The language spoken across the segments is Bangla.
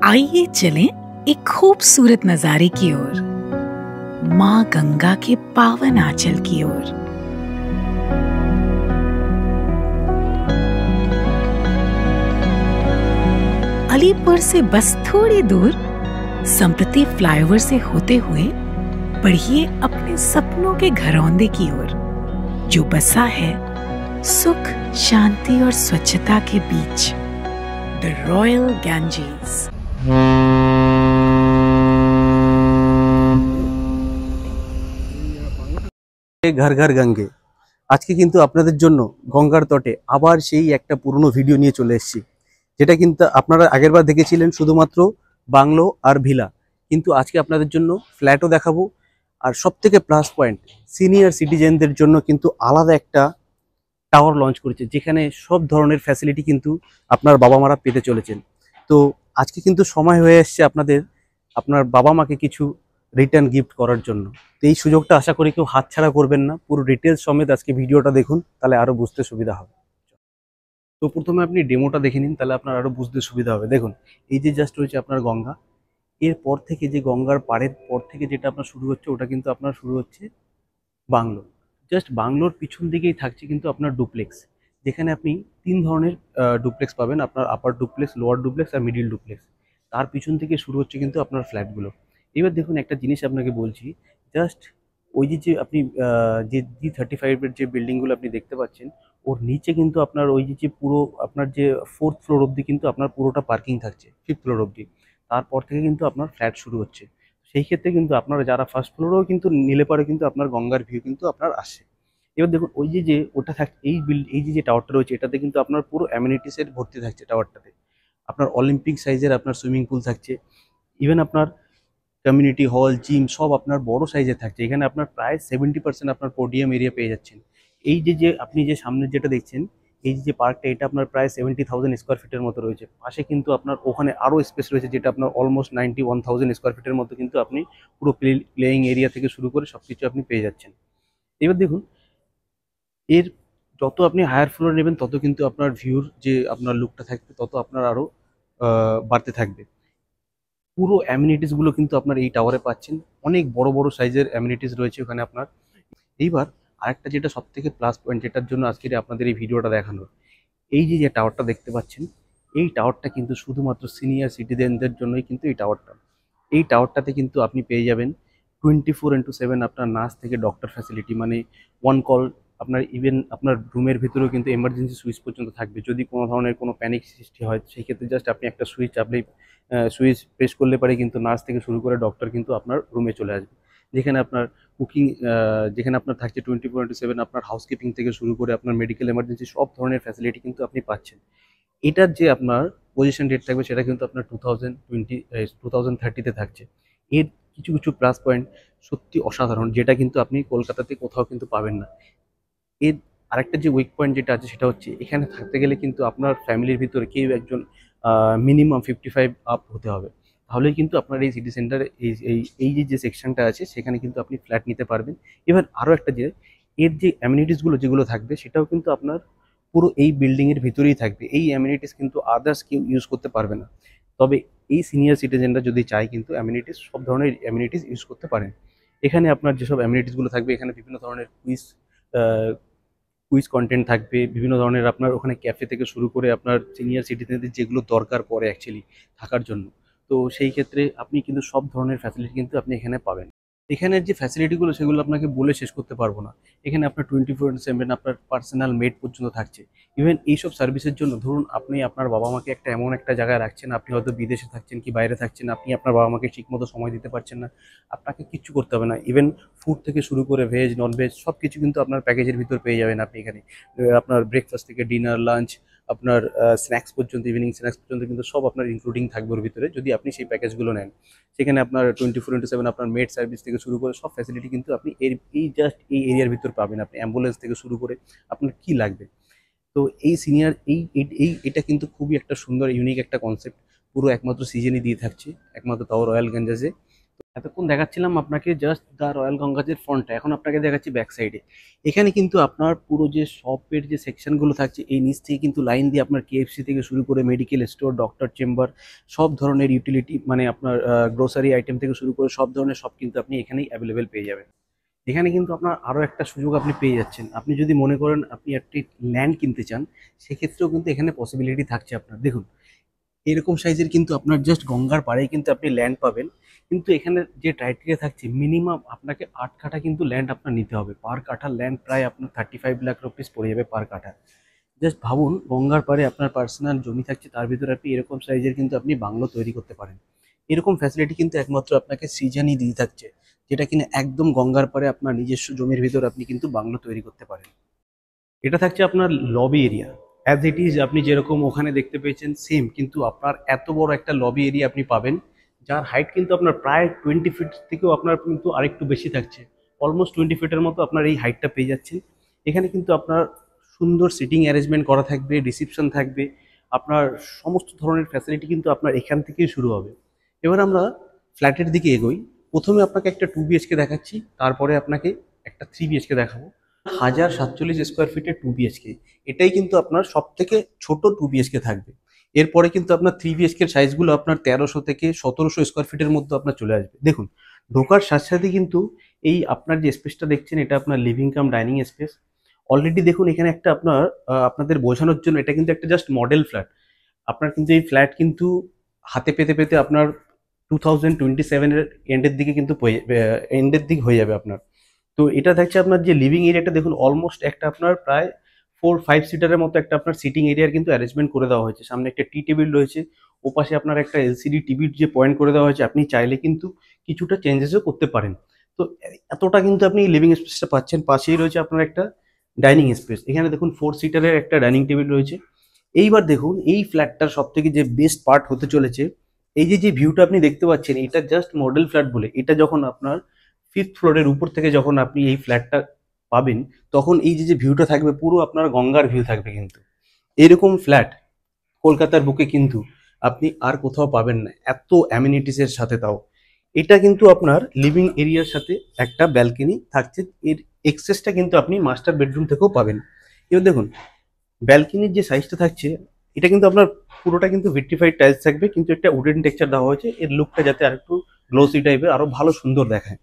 आइए चलें एक खूबसूरत नजारे की ओर, माँ गंगा के पावन आंचल की ओर। अलीपुर से बस थोड़ी दूर संप्रति फ्लाईओवर से होते हुए बढ़िए अपने सपनों के घरौंदे की ओर, जो बसा है सुख, शांति और स्वच्छता के बीच, द रॉयल गैंजेस। घर घर गंगे আজকে কিন্তু আপনাদের জন্য গঙ্গার তটে আবার সেই একটা পুরনো ভিডিও নিয়ে চলে এসেছি, যেটা কিন্তু আপনারা আগেরবার দেখেছিলেন শুধুমাত্র বাংলো আর ভিলা, কিন্তু আজকে আপনাদের জন্য ফ্ল্যাটও দেখাবো। আর সবথেকে প্লাস পয়েন্ট, সিনিয়র সিটিজেনদের জন্য কিন্তু আলাদা একটা টাওয়ার লঞ্চ করেছে, যেখানে সব ধরনের ফ্যাসিলিটি কিন্তু আপনার বাবা মারা পেতে চলেছেন। তো আজকে কিন্তু সময় হয়ে এসছে আপনার বাবা মাকে কিছু রিটার্ন গিফট করার জন্য। তো এই সুযোগটা আশা করি কেউ হাতছাড়া করবেন না। পুরো ডিটেলস সমেত আজকে ভিডিওটা দেখুন, তাহলে আরো বুঝতে সুবিধা হবে। তো প্রথমে আপনি ডেমোটা দেখে নিন, তাহলে আপনার আরো বুঝতে সুবিধা হবে। দেখুন, এই যে জাস্ট রয়েছে আপনার গঙ্গা, এরপর থেকে যে গঙ্গার পাড়ের পর থেকে যেটা আপনার শুরু হচ্ছে, ওটা কিন্তু আপনার শুরু হচ্ছে বাংলো। জাস্ট বাংলোর পিছন দিকেই থাকছে কিন্তু আপনার ডুপ্লেক্স, যেখানে আপনি তিন ধরনের ডুপ্লেক্স পাবেন, আপনার আপার ডুপ্লেক্স, লোয়ার ডুপ্লেক্স আর মিডিল ডুপ্লেক্স। তার পিছন থেকে শুরু হচ্ছে কিন্তু আপনার ফ্ল্যাটগুলো। এবার দেখুন, একটা জিনিস আপনাকে বলছি, জাস্ট ওই যে আপনি যে G35-এর যে বিল্ডিংগুলো আপনি দেখতে পাচ্ছেন, ওর নিচে কিন্তু আপনার ওই যে পুরো আপনার যে 4th ফ্লোর অবধি কিন্তু আপনার পুরোটা পার্কিং থাকছে, 5th ফ্লোর অবধি। তারপর থেকে কিন্তু আপনার ফ্ল্যাট শুরু হচ্ছে। সেই ক্ষেত্রে কিন্তু আপনারা যারা ফার্স্ট ফ্লোরেও কিন্তু নিলে পরে কিন্তু আপনার গঙ্গার ভিউ কিন্তু আপনার আসে। এবার দেখুন, ওই যে ওটা থাক, এই যে টাওয়ারটা রয়েছে, এটাতে কিন্তু আপনার পুরো অ্যামিনিটিসের ভর্তি থাকছে। টাওয়ারটাতে আপনার অলিম্পিক সাইজের আপনার সুইমিং পুল থাকছে, ইভেন আপনার কমিউনিটি হল, জিম সব আপনার বড় সাইজের থাকছে। এখানে আপনার প্রায় 70% আপনার পোডিয়াম এরিয়া পেয়ে যাচ্ছেন। এই যে আপনি যে সামনে যেটা দেখছেন, এই যে পার্কটা, এটা আপনার প্রায় 70,000 স্কোয়ার ফিটের মতো রয়েছে। পাশে কিন্তু আপনার ওখানে আরও স্পেস রয়েছে, যেটা আপনার অলমোস্ট 91,000 স্কোয়ার ফিটের মতো কিন্তু আপনি পুরো প্লেয়িং এরিয়া থেকে শুরু করে সব কিছু আপনি পেয়ে যাচ্ছেন। এবার দেখুন, এর যত আপনি হায়ার ফ্লোর নেবেন, তত কিন্তু আপনার ভিউর যে আপনার লুকটা থাকবে, তত আপনার আরও বাড়তে থাকবে। পুরো অ্যামিনিটিসগুলো কিন্তু আপনার এই টাওয়ারে পাচ্ছেন। অনেক বড় বড় সাইজের অ্যামিনিটিস রয়েছে ওখানে আপনার। এইবার আরেকটা যেটা সব থেকে প্লাস পয়েন্ট, যেটার জন্য আজকের আপনাদের এই ভিডিওটা দেখানোর, এই যে টাওয়ারটা দেখতে পাচ্ছেন, এই টাওয়ারটা কিন্তু শুধুমাত্র সিনিয়র সিটিজেনদের জন্যই কিন্তু এই টাওয়ারটাতে কিন্তু আপনি পেয়ে যাবেন 24/7 আপনার নার্স থেকে ডক্টর ফ্যাসিলিটি, মানে ওয়ান কল। আপনার ইভেন আপনার রুমের ভিতরেও কিন্তু এমার্জেন্সি সুইচ পর্যন্ত থাকবে। যদি কোনো ধরনের কোনো প্যানিক সৃষ্টি হয়, সেই ক্ষেত্রে জাস্ট আপনি একটা সুইচ সুইচ প্রেস করলে পারে কিন্তু নার্স থেকে শুরু করে ডক্টর কিন্তু আপনার রুমে চলে আসবে। যেখানে আপনার কুকিং, যেখানে আপনার থাকছে 24/7 আপনার হাউসকিপিং থেকে শুরু করে আপনার মেডিকেল এমার্জেন্সি সব ধরনের ফ্যাসিলিটি কিন্তু আপনি পাচ্ছেন। এটার যে আপনার পজিশন ডেট থাকবে, সেটা কিন্তু আপনার 2030-তে থাকছে। এর কিছু কিছু প্লাস পয়েন্ট সত্যি অসাধারণ, যেটা কিন্তু আপনি কলকাতাতে কোথাও কিন্তু পাবেন না। এর আরেকটা যে উইক পয়েন্ট যেটা আছে, সেটা হচ্ছে এখানে থাকতে গেলে কিন্তু আপনার ফ্যামিলির ভিতরে কেউ একজন মিনিমাম 55 আপ হতে হবে, তাহলেই কিন্তু আপনার এই সিটি সেন্টারে এই যে সেকশনটা আছে, সেখানে কিন্তু আপনি ফ্ল্যাট নিতে পারবেন। এবার আরও একটা যে এর যে অ্যামিনিটিসগুলো যেগুলো থাকবে, সেটাও কিন্তু আপনার পুরো এই বিল্ডিংয়ের ভিতরেই থাকবে। এই অ্যামিনিটিস কিন্তু আদার্স কেউ ইউজ করতে পারবে না। তবে এই সিনিয়র সিটিজেনরা যদি চায়, কিন্তু অ্যামিনিটিস সব ধরনের অ্যামিনিটিস ইউজ করতে পারেন। এখানে আপনার যেসব অ্যামিনিটিসগুলো থাকবে, এখানে বিভিন্ন ধরনের কুইজ কন্টেন্ট থাকবে, বিভিন্ন ধরনের আপনার ওখানে ক্যাফে থেকে শুরু করে আপনার সিনিয়র সিটিজেনদের যেগুলো দরকার পড়ে অ্যাকচুয়ালি থাকার জন্য, তো সেই ক্ষেত্রে আপনি কিন্তু সব ধরনের ফ্যাসিলিটি কিন্তু আপনি এখানে পাবেন। এখানের যে ফ্যাসিলিটিগুলো, সেগুলো আপনাকে বলে শেষ করতে পারবো না। এখানে আপনার 24/7 আপনার পার্সোনাল মেড পর্যন্ত থাকছে। ইভেন এইসব সার্ভিসের জন্য, ধরুন আপনি আপনার বাবা মাকে এমন একটা জায়গায় রাখছেন, আপনি হয়তো বিদেশে থাকছেন কি বাইরে থাকছেন, আপনি আপনার বাবা মাকে ঠিকমতো সময় দিতে পারছেন না, আপনাকে কিচ্ছু করতে হবে না। ইভেন ফুড থেকে শুরু করে ভেজ, নন ভেজ সব কিছু কিন্তু আপনার প্যাকেজের ভিতর পেয়ে যাবেন আপনি এখানে। আপনার ব্রেকফাস্ট থেকে ডিনার, লাঞ্চ, আপনার স্ন্যাক্স পর্যন্ত, ইভিনিং স্ন্যাক্স পর্যন্ত কিন্তু সব আপনার ইনক্লুডিং থাকবে ওর ভিতরে, যদি আপনি সেই প্যাকেজগুলো নেন। সেখানে আপনার 24/7 আপনার মেড সার্ভিস থেকে শুরু করে সব ফ্যাসিলিটি কিন্তু আপনি জাস্ট এই এরিয়ার ভিতর পাবেন। আপনি অ্যাম্বুলেন্স থেকে শুরু করে আপনার কি লাগবে। তো এই সিনিয়র এটা কিন্তু খুবই একটা সুন্দর ইউনিক একটা কনসেপ্ট, পুরো একমাত্র সিজনই দিয়ে থাকছে, একমাত্র তাও রয়্যাল গঞ্জাজে। এতক্ষণ দেখাচ্ছিলাম আপনাকে জাস্ট দ্য রয়্যাল গঙ্গাজের ফ্রন্টটা, এখন আপনাকে দেখাচ্ছি ব্যাক সাইডে। এখানে কিন্তু আপনার পুরো যে শপের যে সেকশনগুলো থাকছে, এই নিচ থেকে কিন্তু লাইন দিয়ে আপনার কেএফসি থেকে শুরু করে মেডিকেল স্টোর, ডক্টর চেম্বার, সব ধরনের ইউটিলিটি মানে আপনার গ্রোসারি আইটেম থেকে শুরু করে সব ধরনের সব কিন্তু আপনি এখানেই অ্যাভেলেবেল পেয়ে যাবেন। এখানে কিন্তু আপনার আরও একটা সুযোগ আপনি পেয়ে যাচ্ছেন। আপনি যদি মনে করেন আপনি একটি ল্যান্ড কিনতে চান, সেক্ষেত্রেও কিন্তু এখানে পসিবিলিটি থাকছে আপনার। দেখুন, এরকম সাইজের কিন্তু আপনার জাস্ট গঙ্গার পাড়েই কিন্তু আপনি ল্যান্ড পাবেন। কিন্তু এখানে যে ক্রাইটেরিয়া থাকছে, মিনিমাম আপনাকে 8 কাঠা কিন্তু ল্যান্ড আপনার নিতে হবে। পার কাঠা ল্যান্ড প্রায় আপনার 35 লাখ রুপিস পড়ে যাবে পার কাঠা। জাস্ট ভাবুন, গঙ্গার পাড়ে আপনার পার্সোনাল জমি থাকছে, তার ভিতরে আপনি এরকম সাইজের কিন্তু আপনি বাংলো তৈরি করতে পারেন। এরকম ফ্যাসিলিটি কিন্তু একমাত্র আপনাকে সৃজনই দিয়ে থাকছে, যেটা কিনা একদম গঙ্গার পাড়ে আপনার নিজস্ব জমির ভিতর আপনি কিন্তু বাংলো তৈরি করতে পারেন। এটা থাকছে আপনার lobby area, as it is আপনি যেরকম ওখানে দেখতে পেয়েছেন সেম, কিন্তু আপনার এত বড় একটা লবি এরিয়া আপনি পাবেন, যার হাইট কিন্তু আপনার প্রায় 20 ফিট থেকেও আপনার কিন্তু আরেকটু বেশি থাকছে। অলমোস্ট 20 ফিটের মতো আপনার এই হাইটটা পেয়ে যাচ্ছেন। এখানে কিন্তু আপনার সুন্দর সিটিং অ্যারেঞ্জমেন্ট করা থাকবে, রিসিপশন থাকবে, আপনার সমস্ত ধরনের ফ্যাসিলিটি কিন্তু আপনার এখান থেকেই শুরু হবে। এবার আমরা ফ্ল্যাটের দিকে এগোই। প্রথমে আপনাকে একটা 2 বিএইচকে দেখাচ্ছি, তারপরে আপনাকে একটা 3 বিএইচকে দেখাবো। 1047 স্কোয়ার ফিটের 2 বিএইচকে, এটাই কিন্তু আপনার সব থেকে ছোট 2 বিএইচকে থাকবে। এরপরে কিন্তু আপনার 3 বিএইচকে সাইজগুলো আপনার 1300 থেকে 1700 স্কোয়ার ফিটের মধ্যে আপনার চলে আসবে। দেখুন, ঢোকার সাথে সাথে কিন্তু এই আপনার যে স্পেসটা দেখছেন, এটা আপনার living cum dining space. Already দেখুন এখানে একটা আপনার আপনাদের বোঝানোর জন্য, এটা কিন্তু একটা জাস্ট মডেল ফ্ল্যাট। আপনার কিন্তু এই ফ্ল্যাট কিন্তু হাতে পেতে পেতে আপনার 2027-এর এন্ডের দিকে কিন্তু এন্ডের দিক হয়ে যাবে আপনার। তো এটা থাকছে আপনার যে লিভিং এরিয়াটা, দেখুন অলমোস্ট একটা আপনার প্রায় 4-5 সিটারের মতো একটা আপনার সিটিং এরিয়ার কিন্তু অ্যারেঞ্জমেন্ট করে দেওয়া হয়েছে। সামনে একটা টি টেবিল রয়েছে, ওপাশে আপনার একটা এলসিডি টিভির যে পয়েন্ট করে দেওয়া হয়েছে, আপনি চাইলে কিন্তু কিছুটা চেঞ্জেসও করতে পারেন। তো এতটা কিন্তু আপনি লিভিং স্পেসটা পাচ্ছেন। পাশেই রয়েছে আপনার একটা ডাইনিং স্পেস, এখানে দেখুন 4 সিটারের একটা ডাইনিং টেবিল রয়েছে। এইবার দেখুন এই ফ্ল্যাটটার সব থেকে যে বেস্ট পার্ট হতে চলেছে, এই যে ভিউটা আপনি দেখতে পাচ্ছেন, এটা জাস্ট মডেল ফ্ল্যাট বলে। এটা যখন আপনার 5th ফ্লোরের উপর থেকে যখন আপনি এই ফ্ল্যাটটা পাবেন, তখন এই যে ভিউটা থাকবে, পুরো আপনার গঙ্গার ভিউ থাকবে। কিন্তু এরকম ফ্ল্যাট কলকাতার বুকে কিন্তু আপনি আর কোথাও পাবেন না, এত অ্যামিনিটিসের সাথে। তাও এটা কিন্তু আপনার লিভিং এরিয়ার সাথে একটা ব্যালকনি থাকছে, এর এক্সেসটা কিন্তু আপনি মাস্টার বেডরুম থেকেও পাবেন। এবার দেখুন ব্যালকনির যে সাইজটা থাকছে, এটা কিন্তু আপনার পুরোটা কিন্তু ভিট্রিফাইড টাইলস থাকবে, কিন্তু একটা উডেন টেক্সচার দেওয়া হয়েছে, এর লুকটা যাতে আরেকটু গ্লোসি টাইপের, আরো ভালো সুন্দর দেখায়।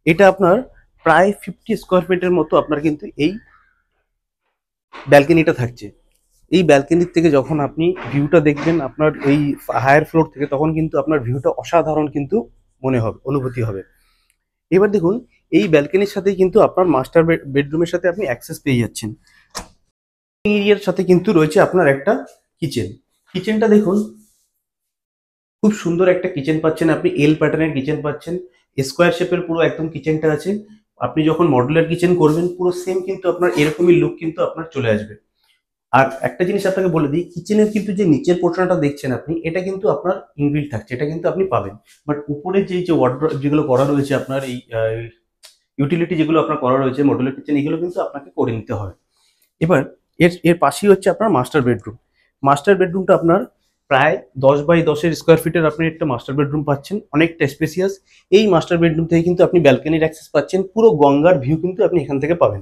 এটা আপনার প্রায় 50 স্কোয়ার ফিটের মতো আপনার কিন্তু এই ব্যালকনিটা থাকছে। এই ব্যালকনির থেকে যখন আপনি ভিউটা দেখবেন আপনার এই হায়ার ফ্লোর থেকে, তখন কিন্তু আপনার ভিউটা অসাধারণ কিন্তু মনে হবে, অনুভূতি হবে। এবার দেখুন এই ব্যালকনির সাথে কিন্তু আপনার মাস্টার বেডরুমের সাথে আপনি অ্যাক্সেস পেয়ে যাচ্ছেন। এরিয়ার সাথে কিন্তু রয়েছে আপনার একটা কিচেন। কিচেনটা দেখুন, খুব সুন্দর একটা কিচেন পাচ্ছেন আপনি, এল প্যাটার্নের কিচেন পাচ্ছেন, স্কোয়ার শেপের পুরো একদম কিচেনটা আছে। আপনি যখন মডুলার কিচেন করবেন, পুরো সেম কিন্তু আপনার এরকমই লুক কিন্তু আপনার চলে আসবে। আর একটা জিনিস আপনাকে বলে দিই, কিচেনের কিন্তু যে নিচের পোর্শনটা দেখছেন আপনি, এটা কিন্তু আপনার ইনবিল্ট থাকছে, এটা কিন্তু আপনি পাবেন। বাট উপরে যে ওয়ার্ড্রপ যেগুলো করা রয়েছে আপনার, এই ইউটিলিটি যেগুলো আপনার করা রয়েছে মডুলার কিচেন, এগুলো কিন্তু আপনাকে করে নিতে হবে। এবার এর এর পাশেই হচ্ছে আপনার মাস্টার বেডরুম। মাস্টার বেডরুমটা আপনার প্রায় 10 বাই 10 স্কোয়ার ফিটের আপনি একটা মাস্টার বেডরুম পাচ্ছেন, অনেকটা স্পেসিয়াস। এই মাস্টার বেডরুম থেকে কিন্তু আপনি ব্যালকনির অ্যাক্সেস পাচ্ছেন, পুরো গঙ্গার ভিউ কিন্তু আপনি এখান থেকে পাবেন।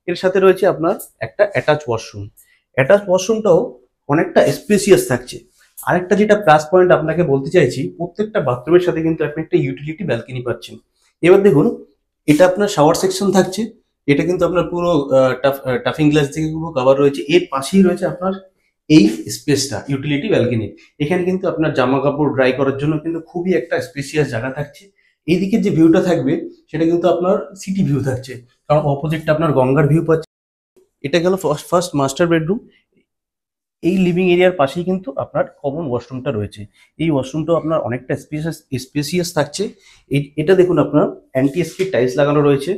এর সাথে রয়েছে আপনার একটা অ্যাটাচ ওয়াশরুম। অ্যাটাচ ওয়াশরুমটাও অনেকটা স্পেসিয়াস থাকছে। আরেকটা যেটা প্লাস পয়েন্ট আপনাকে বলতে চাইছি, প্রত্যেকটা বাথরুমের সাথে কিন্তু আপনি একটা ইউটিলিটি ব্যালকনি পাচ্ছেন। এবার দেখুন, এটা আপনার শাওয়ার সেকশন থাকছে, এটা কিন্তু আপনার পুরো টাফিং গ্লাস দিয়ে পুরো কভার রয়েছে। এর পাশেই রয়েছে আপনার এই স্পেসটা, ইউটিলিটি ব্যালকনি। এখানে কিন্তু আপনার জামা কাপড় ড্রাই করার জন্য কিন্তু খুবই একটা স্পেসিয়াস জায়গা থাকছে। এইদিকে যে ভিউটা থাকবে, সেটা কিন্তু আপনার সিটি ভিউ থাকছে, কারণ অপোজিটটা আপনার গঙ্গার ভিউ পাচ্ছে। এটা গেল ফার্স্ট মাস্টার বেডরুম। এই লিভিং এরিয়ার পাশেই কিন্তু আপনার কমন ওয়াশরুমটা রয়েছে। এই ওয়াশরুমটাও আপনার অনেকটা স্পেসিয়াস থাকছে। এটা দেখুন আপনার অ্যান্টি স্কিড টাইলস লাগানো রয়েছে,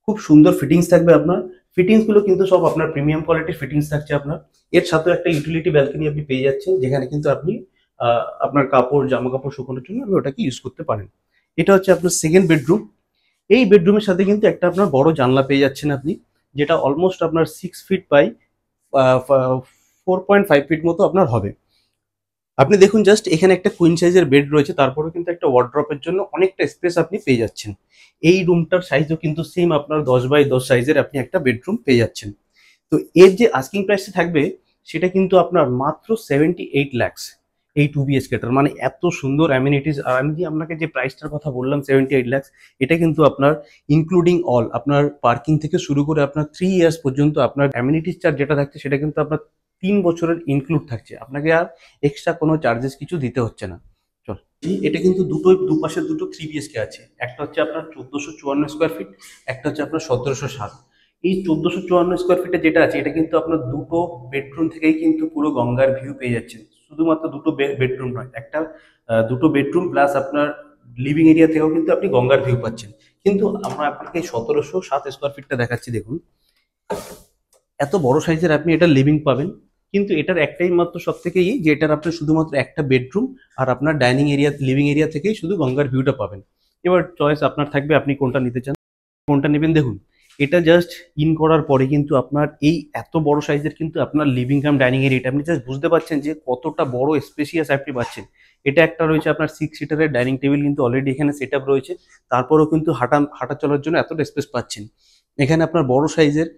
খুব সুন্দর ফিটিংস থাকবে আপনার। ফিটিংস গুলো কিন্তু সব আপনার প্রিমিয়াম কোয়ালিটির ফিটিংস থাকছে আপনার। এর সাথে একটা ইউটিলিটি ব্যালকনি আপনি পেয়ে যাচ্ছেন, যেখানে কিন্তু আপনি আপনার কাপড় জামা কাপড় শুকানোর জন্য আপনি ওটাকে ইউজ করতে পারেন। এটা হচ্ছে আপনার সেকেন্ড বেডরুম। এই বেডরুমের সাথে কিন্তু একটা আপনার বড় জানলা পেয়ে যাচ্ছেন আপনি, যেটা অলমোস্ট আপনার 6 ফিট বাই 4.5 ফিট মতো আপনার হবে। আপনি দেখুন জাস্ট এখানে একটা কুইন সাইজের বেড রয়েছে, তারপরেও কিন্তু একটা ওয়ার্ড্রপের জন্য অনেকটা স্পেস আপনি পেয়ে যাচ্ছেন। এই রুমটার সাইজও কিন্তু সেম আপনার 10x10 সাইজের আপনি একটা বেডরুম পেয়ে যাচ্ছেন। তো এর যে আস্কিং প্রাইসটা থাকবে সেটা কিন্তু আপনার মাত্র 78 lakhs। এই 2 BHK-টার মানে এত সুন্দর অ্যামিনিটিস। আর আমি যে আপনাকে যে প্রাইসটার কথা বললাম 78 lakhs, এটা কিন্তু আপনার ইনক্লুডিং অল, আপনার পার্কিং থেকে শুরু করে আপনার 3 ইয়ার্স পর্যন্ত আপনার অ্যামিনিটিস চার্জ যেটা থাকছে সেটা কিন্তু আপনার 3 বছরের ইনক্লুড থাকছে, আপনাকে আর এক্সট্রা কোনো চার্জেস কিছু দিতে হচ্ছে না। চল, এটা কিন্তু দুপাশে দুটো 3 BHK আছে। একটা হচ্ছে আপনার 1454 স্কোয়ার ফিট, একটা হচ্ছে আপনার 1707। এই 1454 স্কোয়ার ফিটে যেটা আছে এটা কিন্তু আপনার দুটো বেডরুম থেকেই কিন্তু পুরো গঙ্গার ভিউ পেয়ে যাচ্ছেন। শুধুমাত্র দুটো বেডরুম নয়, একটা দুটো বেডরুম প্লাস আপনার লিভিং এরিয়া থেকেও কিন্তু আপনি গঙ্গার ভিউ পাচ্ছেন। কিন্তু আমরা আপনাকে 1707 স্কোয়ার ফিটটা দেখাচ্ছি, দেখুন এত বড় সাইজের আপনি এটা লিভিং পাবেন। কিন্তু এটার একটাই মাত্র সব থেকে যে এটার আপনার শুধুমাত্র একটা বেডরুম আর আপনার ডাইনিং এরিয়া লিভিং এরিয়া থেকেই শুধু গঙ্গার ভিউটা পাবেন। এবার চয়েস আপনার থাকবে আপনি কোনটা নিতে চান, কোনটা নেবেন। দেখুন এটা জাস্ট ইন করার পরে কিন্তু আপনার এই এত বড় সাইজের কিন্তু আপনার লিভিং কাম ডাইনিং এরিয়াটা আপনি জাস্ট বুঝতে পারছেন যে কতটা বড় স্পেসিয়াস আপনি পাচ্ছেন। এটা একটা রয়েছে আপনার 6 সিটারের ডাইনিং টেবিল কিন্তু অলরেডি এখানে সেট আপ রয়েছে, তারপরেও কিন্তু হাঁটা চলার জন্য এতটা স্পেস পাচ্ছেন। এখানে আপনার বড় সাইজের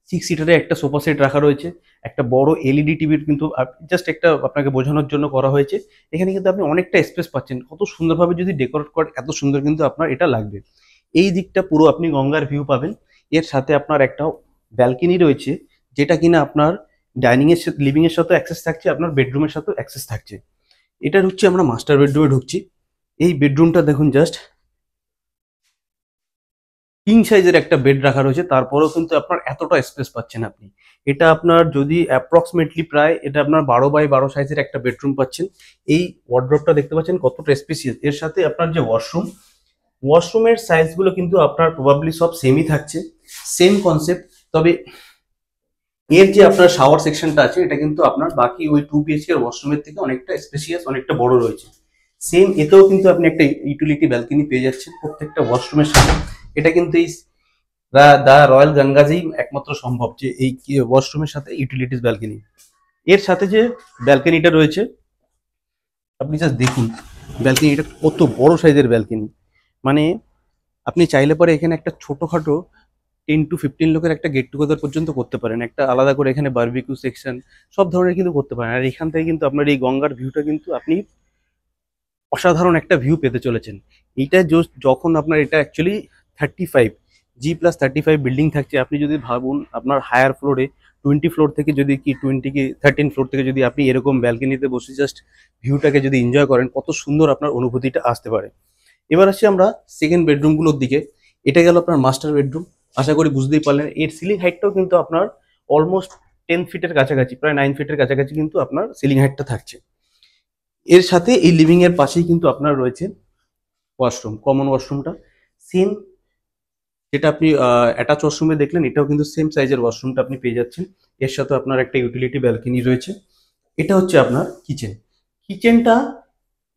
6 সিটারে একটা সোফা সেট রাখা রয়েছে, একটা বড় এলইডি টিভির কিন্তু জাস্ট একটা আপনাকে বোঝানোর জন্য করা হয়েছে। এখানে কিন্তু আপনি অনেকটা স্পেস পাচ্ছেন, কত সুন্দরভাবে যদি ডেকোরেট করে এত সুন্দর কিন্তু আপনার এটা লাগবে। এই দিকটা পুরো আপনি গঙ্গার ভিউ পাবেন। এর সাথে আপনার একটা ব্যালকনি রয়েছে, যেটা কিনা আপনার ডাইনিং এর লিভিং এর সাথে অ্যাক্সেস থাকছে, আপনার বেডরুমের সাথে অ্যাক্সেস থাকছে। এটা হচ্ছে আমরা মাস্টার বেডরুমে ঢুকছি। এই বেডরুমটা দেখুন জাস্ট কিং সাইজের একটা বেড রাখা রয়েছে, তারপরেও কিন্তু আপনার এতটা স্পেস পাচ্ছেন আপনি। এটা আপনার যদি অ্যাপ্রক্সিমেটলি প্রায় এটা আপনার 12x12 সাইজের একটা বেডরুম পাচ্ছেন। এই ওয়ার্ড্রপটা দেখতে পাচ্ছেন কতটা স্পেসিয়াস। এর সাথে আপনার যে ওয়াশরুমের সাইজগুলো কিন্তু আপনার প্রবাবলি সব সেমই থাকছে, সেম কনসেপ্ট। তবে এর যে আপনার শাওয়ার সেকশনটা আছে এটা কিন্তু আপনার বাকি ওই 2 BHK ওয়াশরুমের থেকে অনেকটা স্পেসিয়াস, অনেকটা বড় রয়েছে। সেম এতেও কিন্তু আপনি একটা ইউটিলিটি ব্যালকনি পেয়ে যাচ্ছেন প্রত্যেকটা ওয়াশরুমের সাথে। এটা কিন্তু এই দা রয়্যাল গঙ্গাজেই একমাত্র সম্ভব যে এই ওয়াশরুমের সাথে ইউটিলিটিস ব্যালকনি। এর সাথে যে ব্যালকনিটা রয়েছে আপনি জাস্ট দেখুন, ব্যালকনিটা কত বড় সাইজের ব্যালকনি। মানে আপনি চাইলে পরে এখানে একটা ছোটখাটো 10 to 15 লোকের একটা গেট টুগেদার পর্যন্ত করতে পারেন। একটা আলাদা করে এখানে বারবিকিউ সেকশন সব ধরনের কিন্তু করতে পারেন। আর এখান থেকে কিন্তু আপনার এই গঙ্গার ভিউটা কিন্তু আপনি অসাধারণ একটা ভিউ পেতে চলেছেন। এইটা যখন আপনার এটা অ্যাকচুয়ালি 35 G+35 বিল্ডিং থাকছে। আপনি যদি ভাবুন আপনার হায়ার ফ্লোরে 20 ফ্লোর থেকে যদি 13 ফ্লোর থেকে যদি আপনি এরকম ব্যালকনিতে বসে জাস্ট ভিউটাকে যদি এনজয় করেন, কত সুন্দর আপনার অনুভূতিটা আসতে পারে। এবার আসছি আমরা সেকেন্ড বেডরুমগুলোর দিকে। এটা গেল আপনার মাস্টার বেডরুম। আশা করি বুঝতেই পারলেন এর সিলিং হাইটটাও কিন্তু আপনার অলমোস্ট 10 ফিটের কাছাকাছি, প্রায় 9 ফিটের কাছাকাছি কিন্তু আপনার সিলিং হাইটটা থাকছে। এর সাথে এই লিভিং এর পাশেই কিন্তু আপনার রয়েছে ওয়াশরুম, কমন ওয়াশরুমটা সেম যেটা আপনি অ্যাটাচ ওয়াশরুমে দেখলেন, এটাও কিন্তু সেম সাইজের ওয়াশরুমটা আপনি পেয়ে যাচ্ছেন। এর সাথে আপনার একটা ইউটিলিটি ব্যালকনি রয়েছে। এটা হচ্ছে আপনার কিচেনটা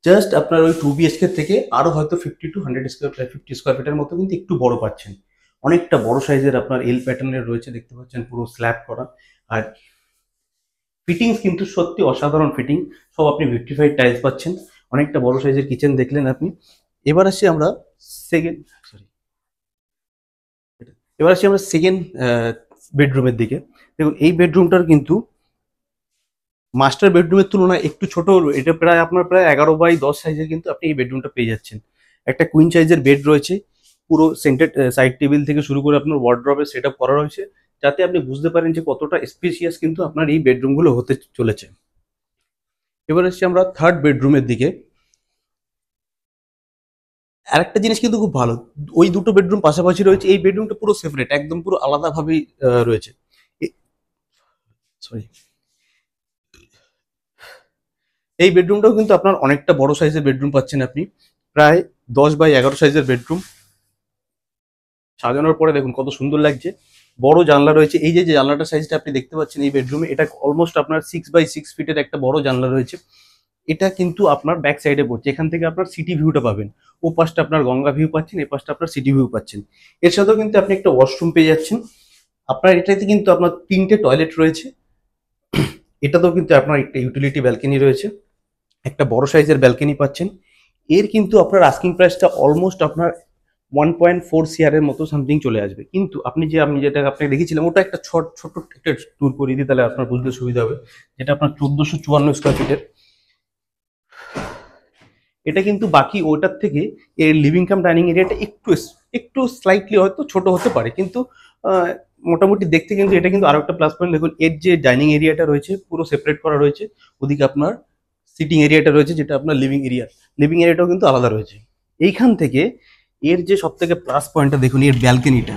জাস্ট আপনার ওই 2 BHK থেকে আরো হয়তো 50 to 100 স্কোয়ার ফিটের মতো কিন্তু একটু বড় পাচ্ছেন। অনেকটা বড় সাইজের আপনার এল প্যাটার্নের রয়েছে, দেখতে পাচ্ছেন পুরো স্ল্যাব করা। আর ফিটিংস কিন্তু সত্যি অসাধারণ ফিটিং, সব আপনি ভিট্রিফাইড টাইলস পাচ্ছেন। অনেকটা বড় সাইজের কিচেন দেখলেন আপনি। এবার আসছি আমরা সেকেন্ড সেকেন্ড বেডরুমের দিকে। দেখুন এই বেডরুমটার কিন্তু মাস্টার বেডরুমের তুলনায় একটু ছোট। এটা প্রায় আপনার প্রায় 11x10 সাইজের কিন্তু আপনি এই বেডরুমটা পেয়ে যাচ্ছেন। একটা কুইন সাইজের বেড রয়েছে, পুরো সেন্টার সাইড টেবিল থেকে শুরু করে আপনার ওয়ার্ড্রবের সেট আপ করা রয়েছে, যাতে আপনি বুঝতে পারেন যে কতটা স্পেসিয়াস কিন্তু আপনার এই বেডরুমগুলো হতে চলেছে। এবার আসছি আমরা থার্ড বেডরুমের দিকে। আরেকটা জিনিস কিন্তু খুব ভালো, ওই দুটো বেডরুম পাশাপাশি রয়েছে, এই বেডরুমটা পুরো সেপারেট, একদম পুরো আলাদাভাবেই রয়েছে। সরি, এই বেডরুমটাও কিন্তু আপনার অনেকটা বড় সাইজের বেডরুম পাচ্ছেন আপনি, প্রায় 10x11 সাইজের বেডরুম। সাজানোর পরে দেখুন কত সুন্দর লাগছে। বড় জানলা রয়েছে, এই যে জানলাটার সাইজটা আপনি দেখতে পাচ্ছেন এই বেডরুমে, এটা অলমোস্ট আপনার 6x6 ফিটের একটা বড় জানলা রয়েছে। এটা কিন্তু আপনার ব্যাক সাইডে পড়ছে, এখান থেকে আপনার সিটি ভিউটা পাবেন। ও পাশটা আপনার গঙ্গা ভিউ পাচ্ছেন, এ পাশটা আপনার সিটি ভিউ পাচ্ছেন। এর সাথেও কিন্তু আপনি একটা ওয়াশরুম পেয়ে যাচ্ছেন। আপনার এটাতে কিন্তু আপনার 3টে টয়লেট রয়েছে। এটাতেও কিন্তু আপনার একটা ইউটিলিটি ব্যালকনি রয়েছে, একটা বড় সাইজের ব্যালকনি পাচ্ছেন। এর কিন্তু আপনার আস্কিং প্রাইসটা অলমোস্ট আপনার 1.4 CR এর মতো সামথিং চলে আসবে। কিন্তু আমি যেটা আপনাকে দেখেছিলাম ওটা একটা ছোট একটা ট্যুর করিয়ে দিই, তাহলে আপনার বুঝতে সুবিধা হবে। যেটা আপনার 1454 স্কোয়ার ফিটের। এটা কিন্তু বাকি ওটার থেকে এর লিভিং কাম ডাইনিং এরিয়াটা একটু স্লাইটলি হয়তো ছোট হতে পারে, কিন্তু মোটামুটি দেখতে কিন্তু এটা কিন্তু আরো একটা প্লাস পয়েন্ট। দেখুন এর যে ডাইনিং এরিয়াটা রয়েছে পুরো সেপারেট করা রয়েছে, ওদিকে আপনার সিটিং এরিয়াটা রয়েছে যেটা আপনার লিভিং এরিয়াটাও কিন্তু আলাদা রয়েছে। এইখান থেকে এর যে সব থেকে প্লাস পয়েন্টটা দেখুন, এর ব্যালকনিটা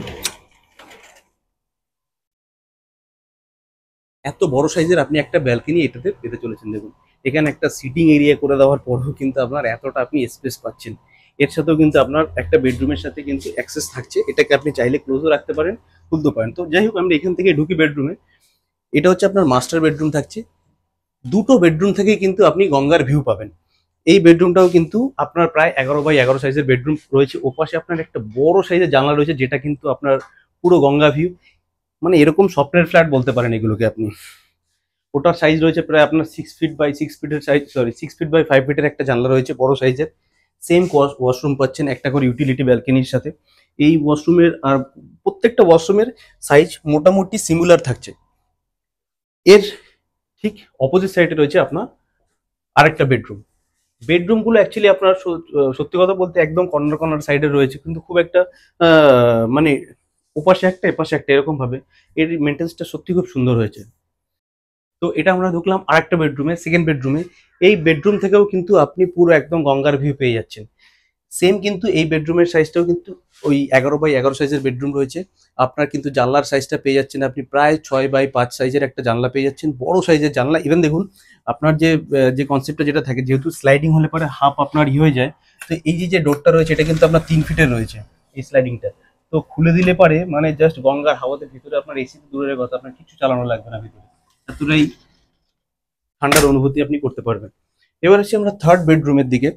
এত বড় সাইজের আপনি একটা ব্যালকনি এটাতে পেতে চলেছেন। দেখুন এখানে একটা সিটিং এরিয়া করে দেওয়ার পরেও কিন্তু আপনার এতটা আপনি স্পেস পাচ্ছেন। এর সাথেও কিন্তু আপনার একটা বেডরুমের সাথে কিন্তু অ্যাক্সেস থাকছে, এটাকে আপনি চাইলে ক্লোজও রাখতে পারেন, খুলতে পারেন। তো যাই হোক আমরা এখান থেকে ঢুকি বেডরুমে। এটা হচ্ছে আপনার মাস্টার বেডরুম থাকছে। দুটো বেডরুম থেকে কিন্তু আপনি গঙ্গার ভিউ পাবেন। এই বেডরুমটাও কিন্তু আপনার প্রায় 11x11 সাইজের বেডরুম রয়েছে। ওপাশে আপনার একটা বড় সাইজের জানলা রয়েছে, যেটা কিন্তু আপনার পুরো গঙ্গা ভিউ। মানে এরকম স্বপ্নের ফ্ল্যাট বলতে পারেন এগুলোকে আপনি। ওটার সাইজ রয়েছে প্রায় আপনার 6 ফিট বাই 6 ফিটের সাইজ, 6 ফিট বাই 5 ফিটের একটা জানলা রয়েছে বড় সাইজের। সেম ওয়াশরুম পাচ্ছেন একটা করে ইউটিলিটি ব্যালকনির সাথে। এই ওয়াশরুমের আর প্রত্যেকটা ওয়াশরুমের সাইজ মোটামুটি সিমিলার থাকছে। এর ঠিক অপোজিট সাইডে রয়েছে আপনার আরেকটা বেডরুমগুলো অ্যাকচুয়ালি আপনার সত্যি কথা বলতে একদম কর্নার সাইডে রয়েছে, কিন্তু খুব একটা মানে ওপাশে একটা এপাশে একটা এরকম ভাবে এর মেনটেন্সটা সত্যি খুব সুন্দর হয়েছে। তো এটা আমরা ঢুকলাম আরেকটা বেডরুমে, সেকেন্ড বেডরুমে। এই বেডরুম থেকেও কিন্তু আপনি পুরো একদম গঙ্গার ভিউ পেয়ে যাচ্ছেন। সেম কিন্তু এই বেডরুমের সাইজটাও কিন্তু ওই 11x11 সাইজের বেডরুম রয়েছে। আপনার কিন্তু জানলার সাইজটা পেয়ে যাচ্ছেন আপনি প্রায় 6x5 সাইজের একটা জানলা পেয়ে যাচ্ছেন, বড় সাইজের জানলা। ইভেন দেখুন আপনার যে কনসেপ্টটা যেটা থাকে, যেহেতু স্লাইডিং হলে পরে হাফ আপনার হয়ে যায়, তো এই যে ডোরটা রয়েছে এটা কিন্তু আপনার 3 ফিটের রয়েছে এই স্লাইডিংটা। তো খুলে দিলে পারে মানে জাস্ট গঙ্গার হাওয়াতে ভিতরে আপনার এসি তো দূরের কথা, আপনার কিছু চালানো লাগবে না ভিতরে, এতটাই ঠান্ডার অনুভূতি আপনি করতে পারবেন। এবার আসছি আমরা থার্ড বেডরুমের দিকে।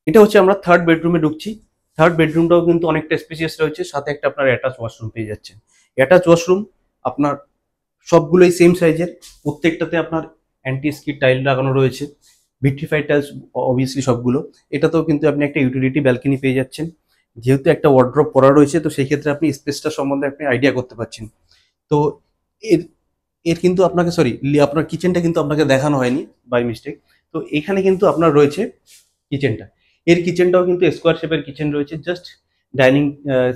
এটা হচ্ছে আমরা থার্ড বেডরুমে ঢুকছি। থার্ড বেডরুমটাও কিন্তু অনেকটা স্পেসিয়াস রয়েছে, সাথে একটা আপনার অ্যাটাচ ওয়াশরুম পেয়ে যাচ্ছেন। অ্যাটাচ ওয়াশরুম আপনার সবগুলোই সেম সাইজের, প্রত্যেকটাতে আপনার অ্যান্টি স্কিড টাইল লাগানো রয়েছে, ভিট্রিফাইড টাইলস অবভিয়াসলি সবগুলো। এটাতেও কিন্তু আপনি একটা ইউটিলিটি ব্যালকনি পেয়ে যাচ্ছেন। যেহেতু একটা ওয়ার্ড্রপ করা রয়েছে, তো সেই ক্ষেত্রে আপনি স্পেসটা সম্বন্ধে আপনি আইডিয়া করতে পারছেন। তো এর এর কিন্তু আপনাকে আপনার কিচেনটা কিন্তু আপনাকে দেখানো হয়নি বাই মিস্টেক। তো এখানে কিন্তু আপনার রয়েছে কিচেনটা। এর কিচেনটাও কিন্তু স্কোয়ার শেপের কিচেন রয়েছে, জাস্ট ডাইনিং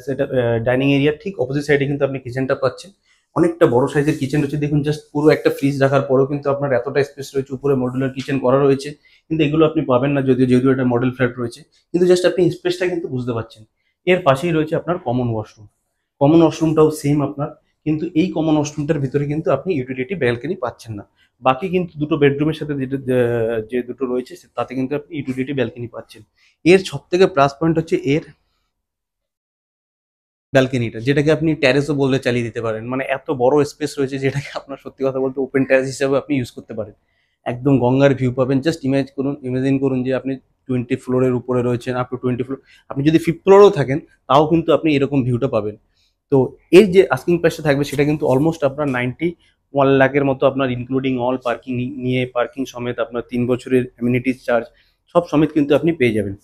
সেটা ডাইনিং এরিয়ার ঠিক অপোজিট সাইডে কিন্তু আপনি কিচেনটা পাচ্ছেন। অনেকটা বড় সাইজের কিচেন রয়েছে, দেখুন জাস্ট পুরো একটা ফ্রিজ রাখার পরেও কিন্তু আপনার এতটা স্পেস রয়েছে। উপরে মডুলার কিচেন করা রয়েছে, কিন্তু এগুলো আপনি পাবেন না যদিও, যেহেতু এটা মডেল ফ্ল্যাট রয়েছে। কিন্তু জাস্ট আপনি স্পেসটা কিন্তু বুঝতে পারছেন। এর পাশেই রয়েছে আপনার কমন ওয়াশরুমটাও সেম আপনার, কিন্তু এই কমন ওয়াশরুমটার ভিতরে কিন্তু আপনি ইউটিলিটি ব্যালকনি পাচ্ছেন না। বাকি কিন্তু দুটো বেডরুমের সাথে যে দুটো রয়েছে তাতে কিন্তু আপনি ইউটিলিটি ব্যালকনি পাচ্ছেন। এর সব থেকে প্লাস পয়েন্ট হচ্ছে এর ব্যালকনিটা, যেটাকে আপনি ট্যারেসও বললে চালিয়ে দিতে পারেন। মানে এত বড় স্পেস রয়েছে যেটাকে আপনার সত্যি কথা বলতে ওপেন ট্যারেস হিসাবে আপনি ইউজ করতে পারেন। একদম গঙ্গার ভিউ পাবেন। জাস্ট ইমাজিন করুন যে আপনি 20 ফ্লোরের উপরে রয়েছেন, আপ টু 20 ফ্লোর। আপনি যদি 5th ফ্লোরেও থাকেন তাও কিন্তু আপনি এরকম ভিউটা পাবেন। তো এর যে আস্কিং প্রাইসটা থাকবে সেটা কিন্তু অলমোস্ট আপনার 91 লাখের মতো, আপনার ইনক্লুডিং অল পার্কিং নিয়ে, পার্কিং সমেত আপনার 3 বছরের অ্যামিনিটিস চার্জ সব সমেত কিন্তু আপনি পেয়ে যাবেন।